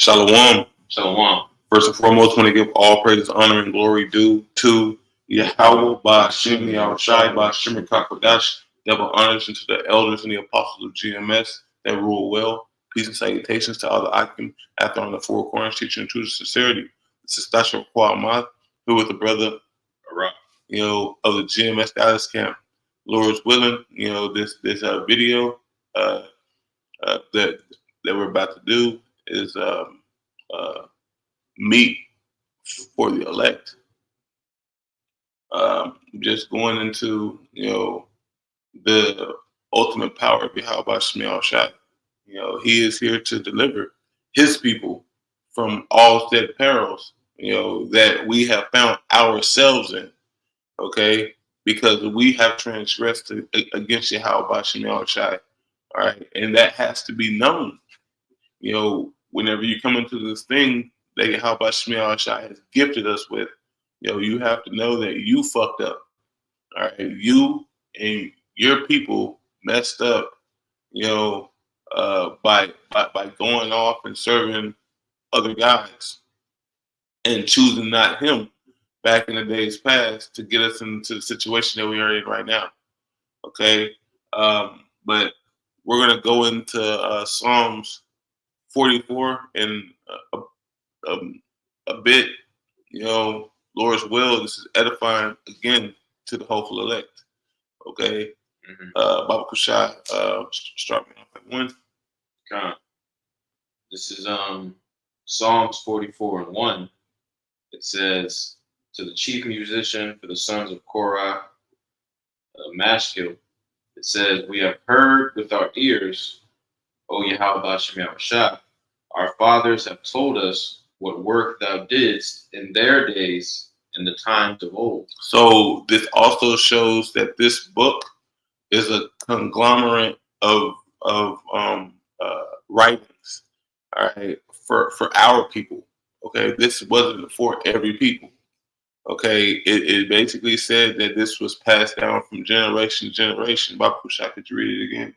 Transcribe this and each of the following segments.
Shalom. Shalom. First and foremost, want to give all praises, honor, and glory due to Yahweh, Ba'Shem, Yahushai, Ba'Shem, and Kakadash. Double honors into the elders and the apostles of GMS that rule well. Peace and salutations to all the Akim after on the four corners, teaching truth and sincerity. This is Tasha Kwamath, who with the brother, of the GMS Dallas camp. Lord's willing, this video that we're about to do is meet for the elect. Just going into the ultimate power of Yahweh Shemiel Shai. He is here to deliver his people from all said perils, that we have found ourselves in. Okay, because we have transgressed against Yahweh Shemiel Shai. All right, and that has to be known. Whenever you come into this thing that Yahweh Shemiel Shai has gifted us with, you have to know that you fucked up. All right, you and your people messed up, by going off and serving other guys and choosing not him back in the days past to get us into the situation that we are in right now. Okay, but we're gonna go into Psalms 44 in a bit. Lord's will. This is edifying again to the hopeful elect. Okay. Baba Kushai, start me off at one. This is Psalms 44:1. It says, to the chief musician for the sons of Korah, Mashkil, it says, we have heard with our ears, O Yahweh Shem Yahushua. Our fathers have told us what work thou didst in their days, in the times of old. So this also shows that this book is a conglomerate of writings, all right, for our people. Okay, this wasn't for every people. Okay, it basically said that this was passed down from generation to generation. Baba Kushai, could you read it again?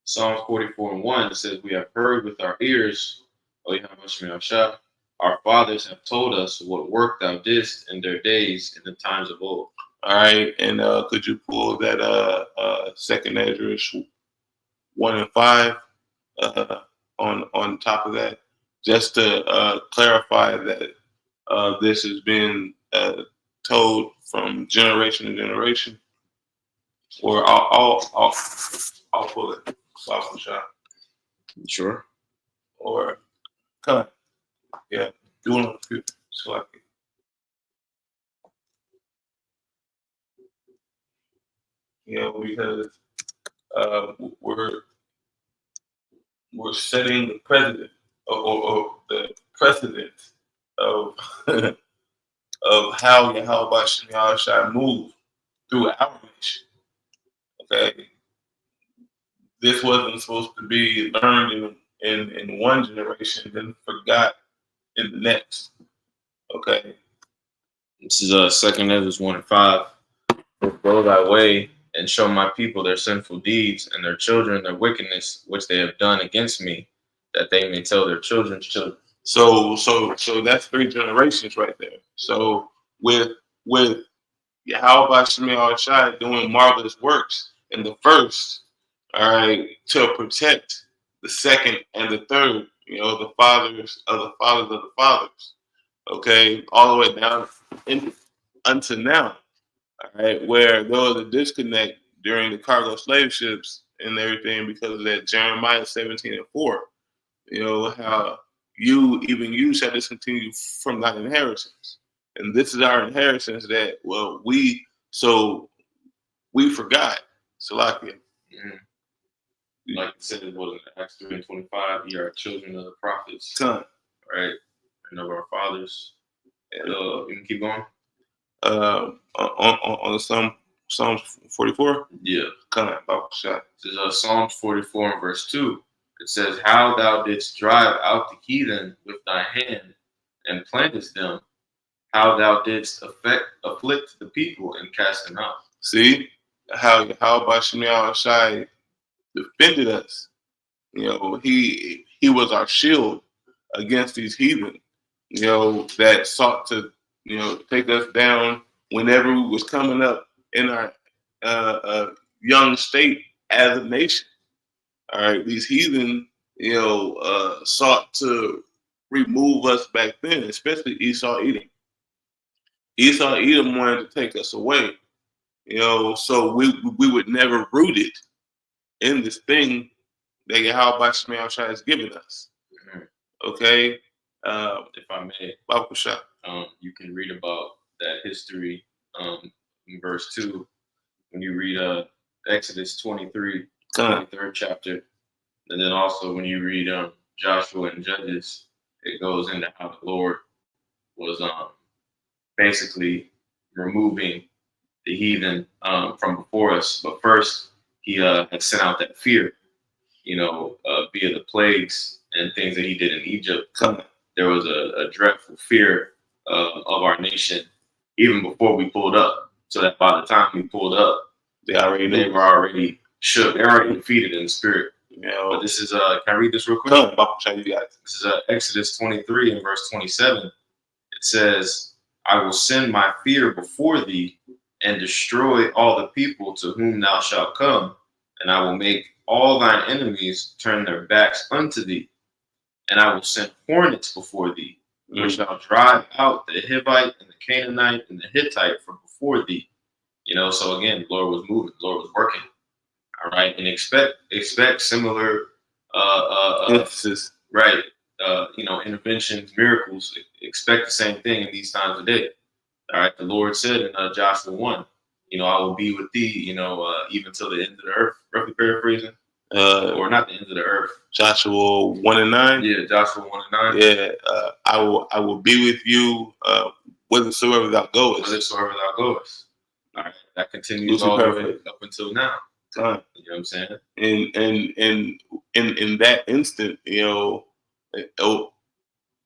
Psalms 44:1 says, we have heard with our ears, O Yahweh, our fathers have told us what work thou didst in their days, in the times of old. All right, and could you pull that second Ezra 1:5 on top of that, just to clarify that this has been told from generation to generation? Or I'll pull it. Soft shot. Sure. Or cut. Yeah, do it on the computer. Select it. Because we're setting the precedent or the precedent of of how Yahweh Shemiel Shai move through our nation. Okay, this wasn't supposed to be learned in one generation, then forgot in the next. Okay. This is second Ezra 1:5. Go thy way and show my people their sinful deeds and their children their wickedness which they have done against me, that they may tell their children's children. So that's 3 generations right there. So with Yahweh Shemiel Shai doing marvelous works in the first, all right, to protect the second and the third, the fathers of the fathers of the fathers, okay, all the way down unto now, all right, where there was a disconnect during the cargo slave ships and everything because of that Jeremiah 17:4, how you shall discontinue from thine inheritance. And this is our inheritance that, we forgot. Salakia. Like you said, it was in Acts 3:25, ye are children of the prophets. Son. Right? And of our fathers. You can keep going. On the Psalms 44? Yeah. Come on, Bible shot. This is Psalms 44 and verse 2. It says, how thou didst drive out the heathen with thy hand and plantest them, how thou didst afflict the people and cast them out. See how Shemiel Shai defended us He was our shield against these heathen, that sought to, take us down whenever we was coming up in our young state as a nation. All right, these heathen, sought to remove us back then, especially Esau Edom. Esau Edom wanted to take us away, so we would never root it in this thing that Yahweh Shemel Shai has given us. Mhm. Okay, If I may, Baruch Shah. you can read about that history in verse 2 when you read Exodus 23, Come 23rd chapter. And then also when you read Joshua and Judges, it goes into how the Lord was basically removing the heathen from before us. But first, he had sent out that fear, via the plagues and things that he did in Egypt. come. There was a dreadful fear of our nation even before we pulled up. So that by the time we pulled up, they were already shook. They were already defeated in the spirit. But this is can I read this real quick? Come, Baruch Shah, you got it. This is Exodus 23 and verse 27. It says, I will send my fear before thee and destroy all the people to whom thou shalt come, and I will make all thine enemies turn their backs unto thee, and I will send hornets before thee, which shall drive out the Hivite and the Canaanite and the Hittite from before thee. So again, the Lord was moving, the Lord was working. All right, and expect similar emphasis, right? Interventions, miracles. Expect the same thing in these times of day. All right, the Lord said in Joshua 1, I will be with thee, even till the end of the earth. Roughly paraphrasing, or not the end of the earth. Joshua 1:9. Yeah, Joshua 1:9. Yeah, I will be with you whithersoever thou goest. Whithersoever thou goest. All right, that continues all the way up until now. You know what I'm saying? And in that instant,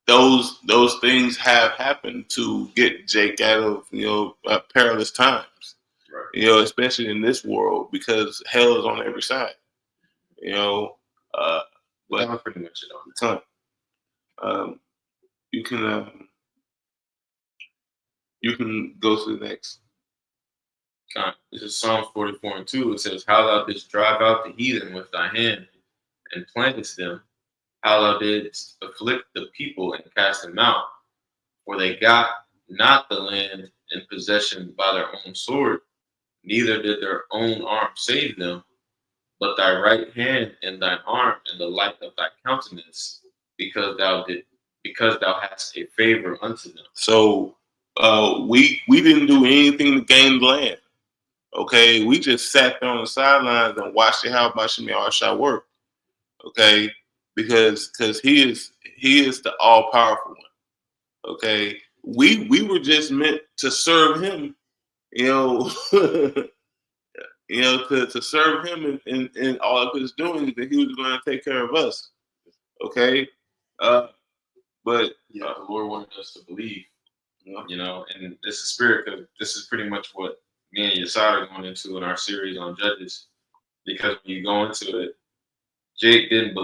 those things have happened to get Jake out of perilous times. Right. Especially in this world because hell is on every side. But that's pretty much it on the time. You can go to the next. This is Psalms 44 and 2. It says, how thou didst drive out the heathen with thy hand and plantest them, how thou didst afflict the people and cast them out, for they got not the land in possession by their own sword, neither did their own arm save them, but thy right hand and thine arm and the light of thy countenance, because thou hast a favor unto them. So we didn't do anything to gain the land. Okay, we just sat there on the sidelines and watched how Bashimi Arshai work. Okay, because he is the all powerful one. Okay, we were just meant to serve him. To serve him in all of his doings, that he was going to take care of us. Okay, but the Lord wanted us to believe. And this is spirit, because this is pretty much what me and Yasada are going into in our series on Judges. Because when you go into it, Jake didn't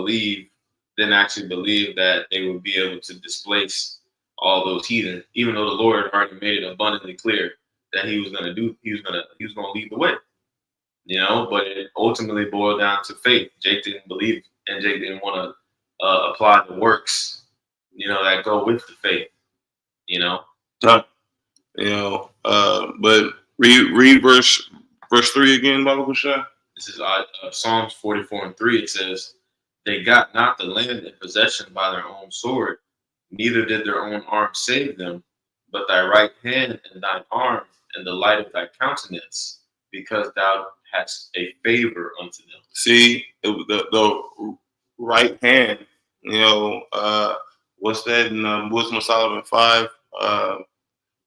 actually believe that they would be able to displace all those heathen, even though the Lord already made it abundantly clear that he was going to lead the way. But it ultimately boiled down to faith. Jake didn't believe, and Jake didn't want to apply the works, that go with the faith. But read verse 3 again, Baba Shah. This is Psalms 44 and 3. It says, they got not the land in possession by their own sword, neither did their own arm save them, but thy right hand and thine arm and the light of thy countenance, because thou hast a favor unto them. See, the right hand, what's that in Wisdom of Solomon 5? I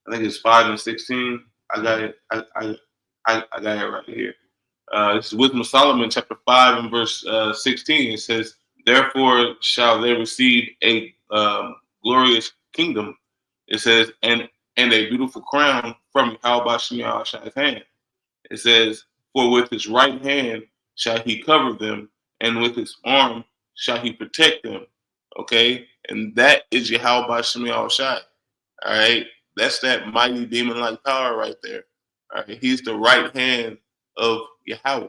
think it's 5 and 16. I got it. I got it right here. This is Wisdom of Solomon, chapter 5 and verse 16. It says, therefore shall they receive a glorious kingdom. It says, and a beautiful crown from Yahweh Shemiah's hand. It says, for with his right hand shall he cover them, and with his arm shall he protect them. Okay, and that is Yahweh Shemi Shai. All right, that's that mighty demon-like power right there. All right, he's the right hand of Yahweh.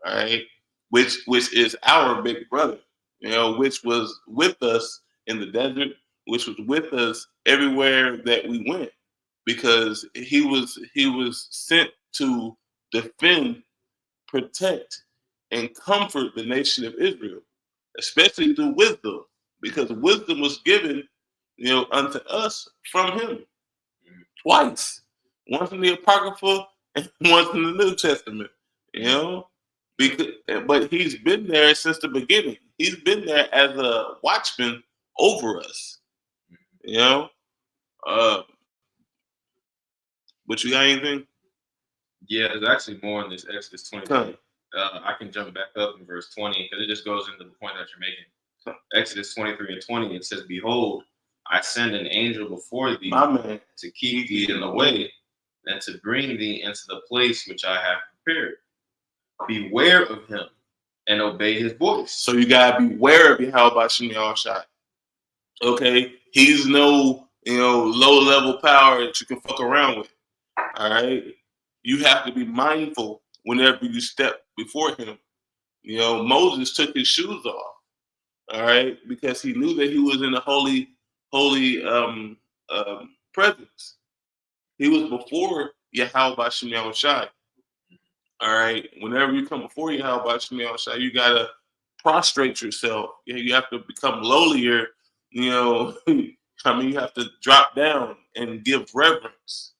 All right, which is our big brother. Which was with us in the desert, which was with us everywhere that we went, because he was sent to defend, protect, and comfort the nation of Israel, especially through wisdom, because wisdom was given, unto us from him twice, once in the Apocrypha and once in the New Testament. You know, because but he's been there since the beginning. He's been there as a watchman over us. You know, uh, but you got anything? Yeah, there's actually more in this Exodus 20. Come. I can jump back up in verse 20 because it just goes into the point that you're making. Exodus 23 and 20, it says, "Behold, I send an angel before thee to keep thee in the way and to bring thee into the place which I have prepared. Beware of him and obey his voice." So you gotta beware of Yahweh Shemi Shai. Okay, he's no low level power that you can fuck around with. All right, you have to be mindful whenever you step before him. Moses took his shoes off. All right, because he knew that he was in the holy presence. He was before Yahweh Shemi Shai. All right, whenever you come before Yahweh Shemi Shai, you gotta prostrate yourself. You have to become lowlier. You have to drop down and give reverence.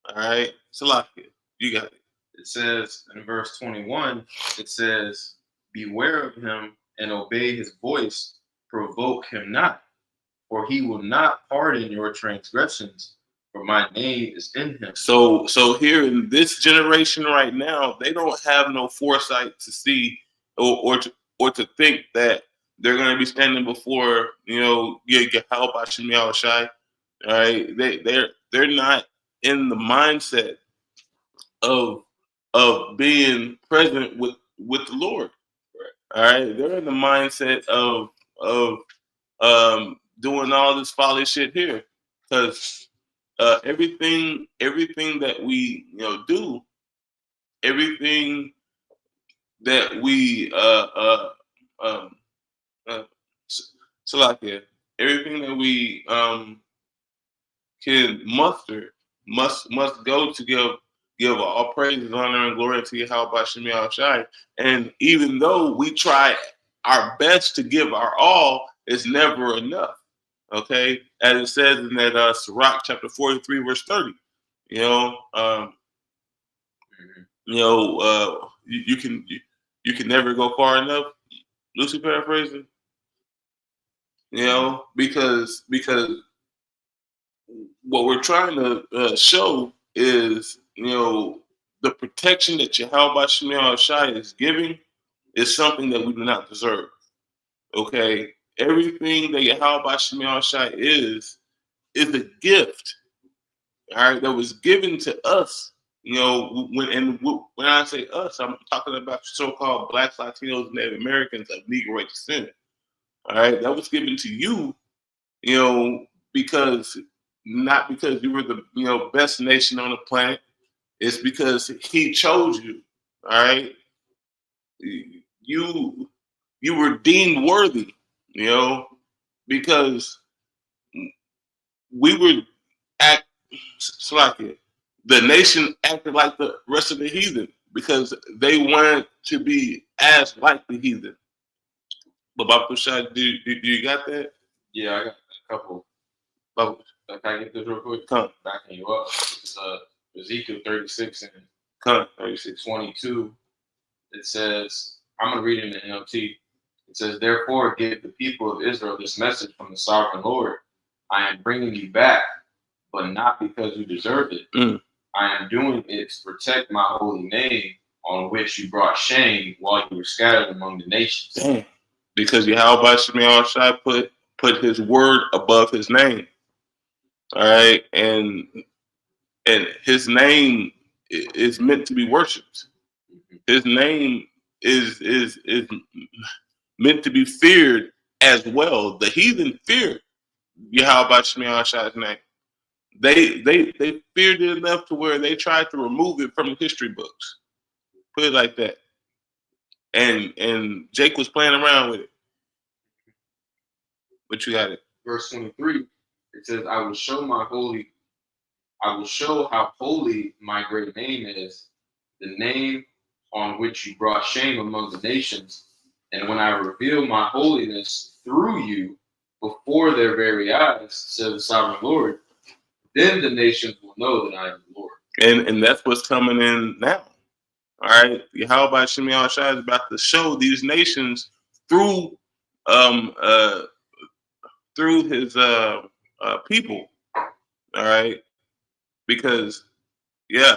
All right, Salakia, you got it. It says in verse 21, it says, "Beware of him and obey his voice, provoke him not, for he will not pardon your transgressions, for my name is in him." So here in this generation right now, they don't have no foresight to see or to think that they're going to be standing before Yahweh Shemi Shai. All right, they're not in the mindset of being present with the Lord. All right, they're in the mindset of doing all this folly shit here, because everything that we do, everything that we uh, Salakia, everything that we can muster must go to give all praises, honor, and glory to Yahweh Shemi Shai. And even though we try our best to give our all, it's never enough. Okay, as it says in that Sirach chapter 43 verse 30. You can never go far enough. Loosely paraphrasing. Because what we're trying to show is, the protection that Yahweh Shemi Shai is giving is something that we do not deserve. Okay, everything that Yahweh Shemi Shai is a gift. All right, that was given to us. When I say us, I'm talking about so-called Blacks, Latinos, Native Americans of Negro descent. All right, that was given to you, because not because you were the best nation on the planet. It's because he chose you. All right, you were deemed worthy. Because we were act Slovakia. The nation acted like the rest of the heathen because they wanted to be as like the heathen. But Baba Shah, do you got that? Yeah, I got a couple. Baba, Can I get this real quick? come. Backing you up. It's Ezekiel 36 and Come. 36. 22. It says, I'm going to read it in the NLT. It says, "Therefore give the people of Israel this message from the sovereign Lord. I am bringing you back, but not because you deserved it. I am doing it to protect my holy name, on which you brought shame while you were scattered among the nations." Damn. Because Yahweh Shemi Shai put his word above his name. All right, and his name is meant to be worshipped. His name is meant to be feared as well. The heathen feared Yahweh Shemiah Shai's name. They feared it enough to where they tried to remove it from the history books. Put it like that. And Jake was playing around with it. But you got it. Verse 23, it says, I will show how holy my great name is, the name on which you brought shame among the nations. And when I reveal my holiness through you before their very eyes, says the sovereign Lord, then the nations will know that I am the Lord. And that's what's coming in now. All right. Yahweh Shemiah Shai is about to show these nations through um uh through his people. All right. Because yeah,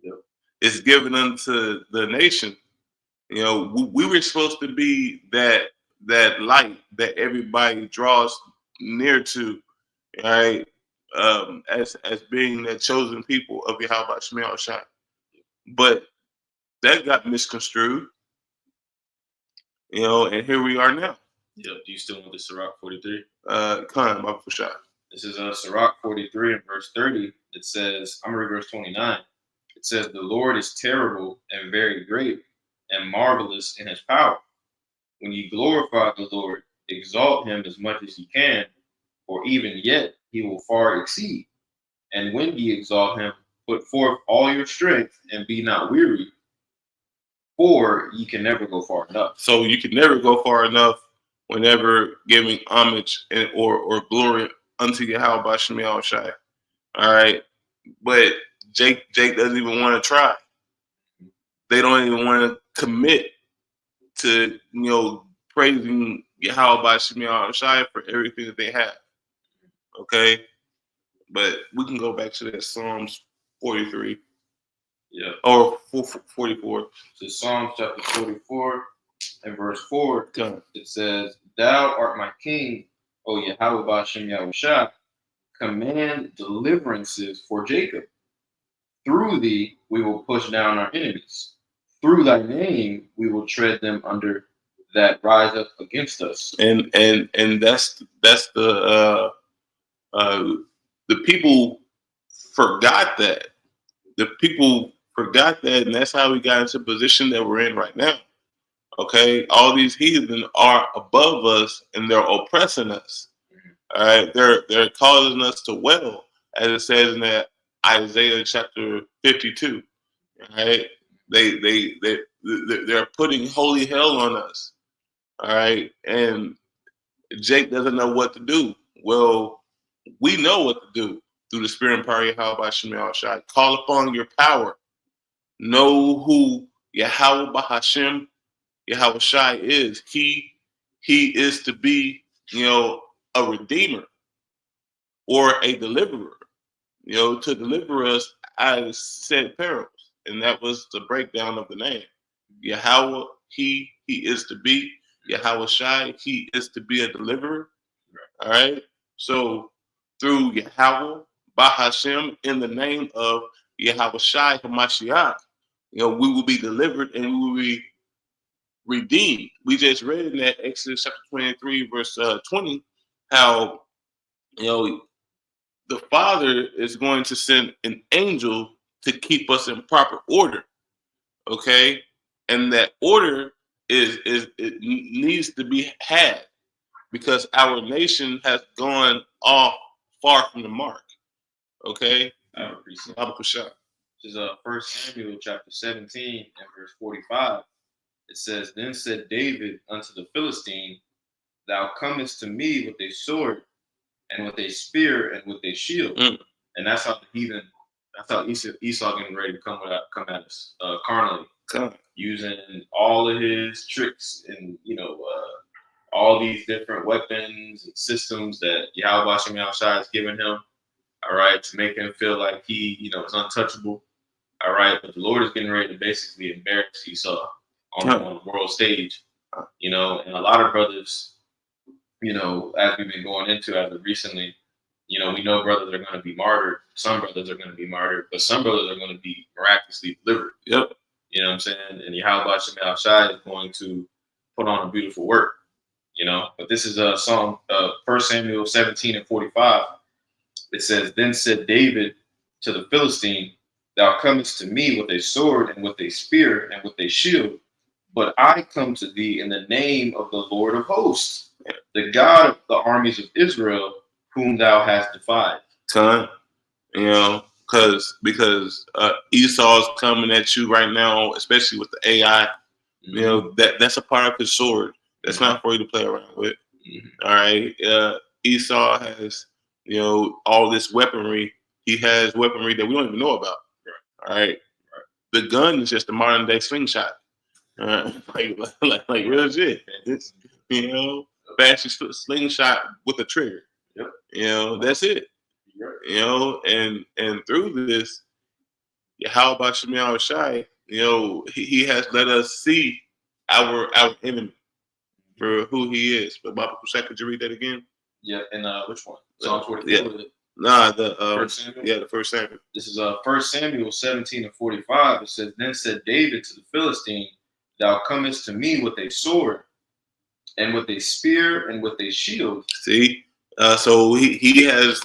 Yep. it's given unto the nation. You know, we were supposed to be that light that everybody draws near to, all right, as being the chosen people of Yahweh Shemiah Shai. But that got misconstrued, you know, and here we are now. Yep. Do you still want the Sirach 43? Khan, Baba Fushai. This is Sirach 43 and verse 30. It says, I'm going to read verse 29. It says, the Lord is terrible and very great and marvelous in his power. When you glorify the Lord, exalt him as much as you can, for even yet he will far exceed. And when ye exalt him, put forth all your strength and be not weary, for ye can never go far enough. So you can never go far enough whenever giving homage or glory unto Yahweh Shemiah Shai. All right. But Jake doesn't even want to try. They don't even want to commit to, you know, praising Yahweh Shemiah Shai for everything that they have. Okay. But we can go back to that Psalms 43. Yeah. Or 44. So Psalms chapter 44 and verse 4, Come. it says, thou art my king, O Yahweh Bashem Yahushua, command deliverances for Jacob. Through thee we will push down our enemies. Through thy name we will tread them under that rise up against us. And that's the people forgot that. The people forgot that, and that's how we got into the position that we're in right now. Okay, all these heathen are above us, and they're oppressing us. All right, they're causing us to wail, as it says in that Isaiah chapter 52. All right, they're putting holy hell on us. All right, and Jake doesn't know what to do. Well, we know what to do through the Spirit and power of Yahweh Shemiah Shai. Call upon your power. Know who Yahweh Bahashem, Yahweh Shai is. He is to be, you know, a redeemer or a deliverer, you know, to deliver us out of said perils. And that was the breakdown of the name. Yahweh, he is to be. Yahweh Shai, he is to be a deliverer. All right. So through Yahweh, Bahashem, in the name of Yahweh Shai Hamashiach, you know, we will be delivered and we will be redeemed. We just read in that Exodus chapter 23, verse 20, how, you know, the Father is going to send an angel to keep us in proper order. Okay. And that order it needs to be had because our nation has gone off far from the mark. Okay. I have a precept. This is 1 Samuel chapter 17 and verse 45. It says, then said David unto the Philistine, thou comest to me with a sword and with a spear and with a shield. And that's how the heathen, that's how Esau getting ready to come at us carnally, using all of his tricks and, you know, all these different weapons and systems that Yahweh Hashem Yahushua has given him, all right, to make him feel like he, you know, is untouchable, all right. But the Lord is getting ready to basically embarrass Esau on the world stage, you know, and a lot of brothers, you know, as we've been going into as of recently, you know, we know brothers are going to be martyred. Some brothers are going to be martyred, but some brothers are going to be miraculously delivered. Yep. You know what I'm saying? And Yahweh Hashem Yahushua is going to put on a beautiful work. But this is a song, 1 Samuel 17:45. It says, "Then said David to the Philistine, Thou comest to me with a sword and with a spear and with a shield, but I come to thee in the name of the Lord of hosts, the God of the armies of Israel, whom thou hast defied." Ton, because Esau's coming at you right now, especially with the AI. That's a part of his sword. That's not for you to play around with. All right. Esau has, all this weaponry. He has weaponry that we don't even know about. All right. The gun is just a modern day slingshot. Like real shit. It's, fashion slingshot with a trigger. That's it. And through this, how about Shemiel Shai? He has let us see our enemy for who he is. But Baba Kusai, could you read that again? Yeah, and which one? Psalm 44. Yeah. Nah, the First Samuel? Yeah, the 1 Samuel. This is 1 Samuel 17:45. It says, "Then said David to the Philistine, Thou comest to me with a sword, and with a spear, and with a shield." See, so he has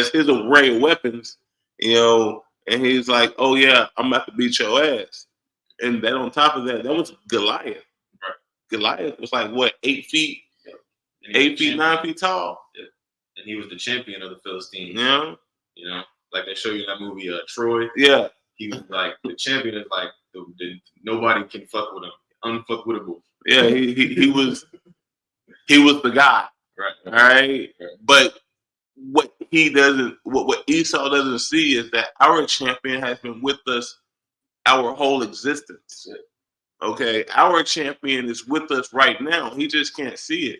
his array of weapons, and he's like, "Oh yeah, I'm about to beat your ass." And then on top of that, that was Goliath. Right. Goliath was like what, 8 feet, Yeah. 8 feet, 9 feet tall. Yeah. And he was the champion of the Philistines. Yeah. Like they show you in that movie, Troy. Yeah. He was like the champion is like nobody can fuck with him, unfuckwittable. Yeah, he was the guy. Right. All right. But what Esau doesn't see is that our champion has been with us our whole existence. Okay, our champion is with us right now. He just can't see it.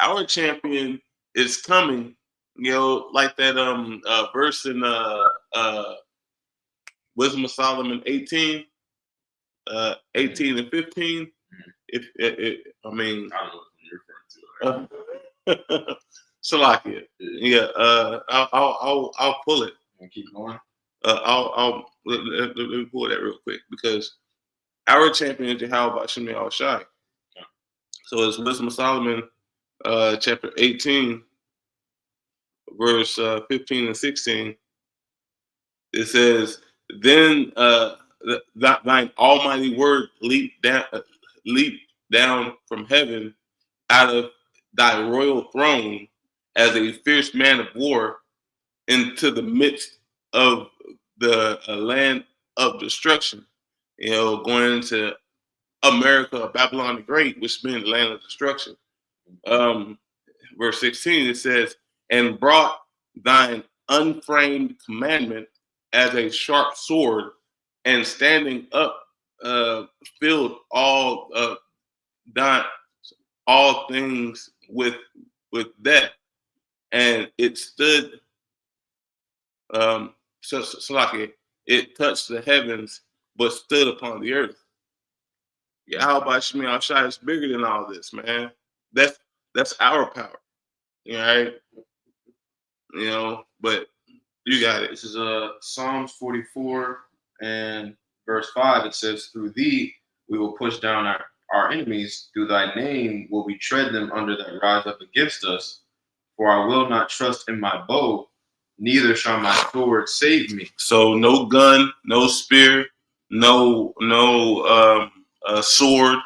Our champion is coming. Like that verse in Wisdom of Solomon 18, 18 and 15. I mean, I don't know what you're referring to. Salakia. Yeah. I'll pull it. Keep going. Let me pull that real quick because our champion is Jehovah Shemiel Shai. So it's Wisdom of Solomon, chapter 18, verse 15 and 16. It says, "Then thine almighty word leaped down from heaven out of thy royal throne as a fierce man of war into the midst of the land of destruction." Going into America, Babylon the Great, which meant the land of destruction. Verse 16, it says, "And brought thine unframed commandment as a sharp sword, and standing up filled all things with that, and it stood so like it touched the heavens but stood upon the earth." Yeah, how about Shemiel Shai is bigger than all this, man. That's our power. Right? But you got it. This is Psalms 44 and verse 5. It says, "Through thee we will push down our enemies. Through thy name will we tread them under that rise up against us. For I will not trust in my bow, neither shall my sword save me." So no gun, no spear, no sword,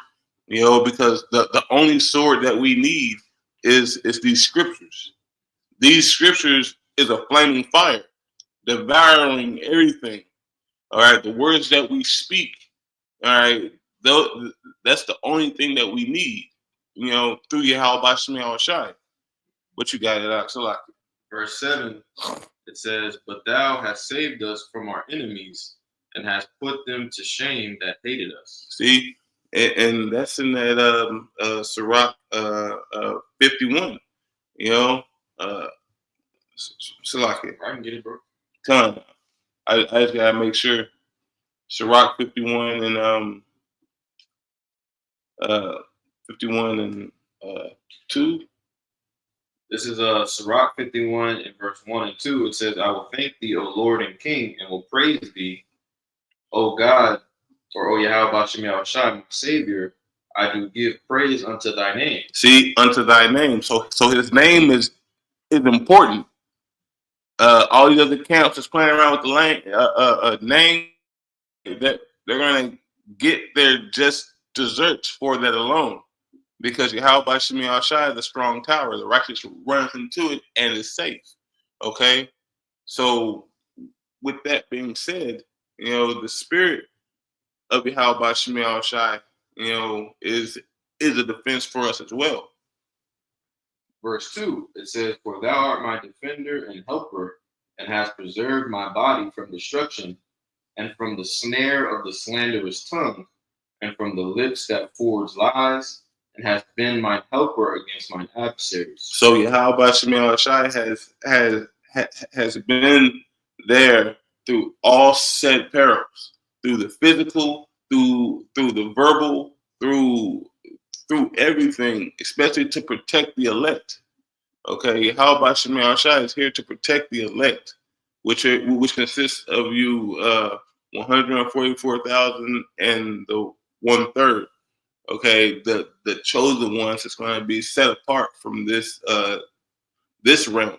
because the only sword that we need is these scriptures. These scriptures is a flaming fire, devouring everything. All right, the words that we speak. All right, that's the only thing that we need. Through Yahweh Shemiel Shai. But you got it out. So like verse 7, it says, "But thou hast saved us from our enemies, and hast put them to shame that hated us." See, and that's in that Sirach 51. Salaki. I can get it, bro. Ton. I just gotta make sure. Sirach 51 and 51 and 2. This is Sirach 51 in verse 1 and 2. It says, "I will thank thee, O Lord and King, and will praise thee, O God, or O Yahweh Shemiel Shai, my Savior. I do give praise unto thy name. See, unto thy name. So his name is important. All these other camps is playing around with the name that they're gonna get their just desserts for that alone. Because Yahweh Shemi Shai is a strong tower. The righteous runs into it and is safe. Okay? So with that being said, the spirit of Yahweh Shemi Shai, is a defense for us as well. Verse 2, it says, For thou art my defender and helper, and hast preserved my body from destruction, and from the snare of the slanderous tongue, and from the lips that forge lies, and hast been my helper against mine adversaries. So Yahweh Shemi Shai has been there through all said perils, through the physical, through the verbal, through everything, especially to protect the elect. Okay, Yahweh Shemi Shai is here to protect the elect, which consists of you 144,000 and the 1/3. Okay, the chosen ones is going to be set apart from this realm.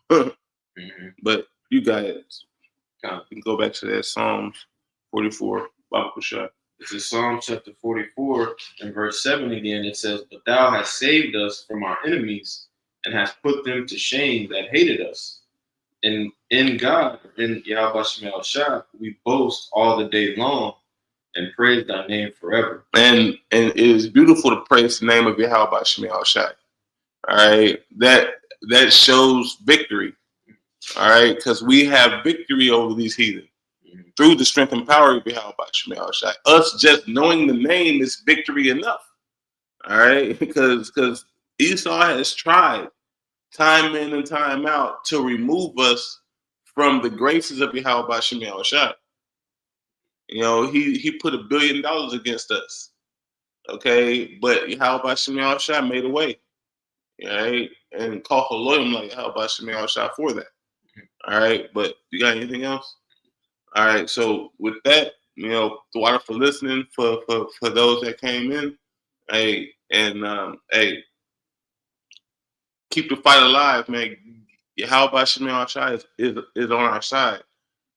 But you guys, you can go back to that Psalms 44, Bible shot. This is Psalm chapter 44 and verse 7 again. It says, But thou hast saved us from our enemies, and hast put them to shame that hated us. And in God, in Yahweh Shemi Shai, we boast all the day long and praise thy name forever. And it is beautiful to praise the name of Yahweh Shemi Shai. All right, that shows victory. All right, because we have victory over these heathen through the strength and power of Yahweh Shemi Shai. Us just knowing the name is victory enough. All right, because Esau has tried time in and time out to remove us from the graces of Yahweh Shemi Shai. He put $1 billion against us. Okay, but Yahweh Shemi Shai made a way. Right, and call Haloim like Yahweh Shemi Shai for that. All right, but you got anything else? All right, so with that, water for listening for those that came in. Hey, and hey, keep the fight alive, man. Yahweh Shemi Shai is on our side.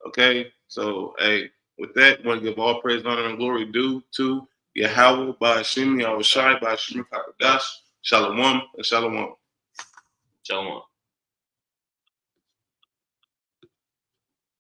Okay, so hey, with that, want to give all praise, honor, and glory due to Yahweh Shemi Shai Shemi Kakadash. Shalom and shalom. Shalom.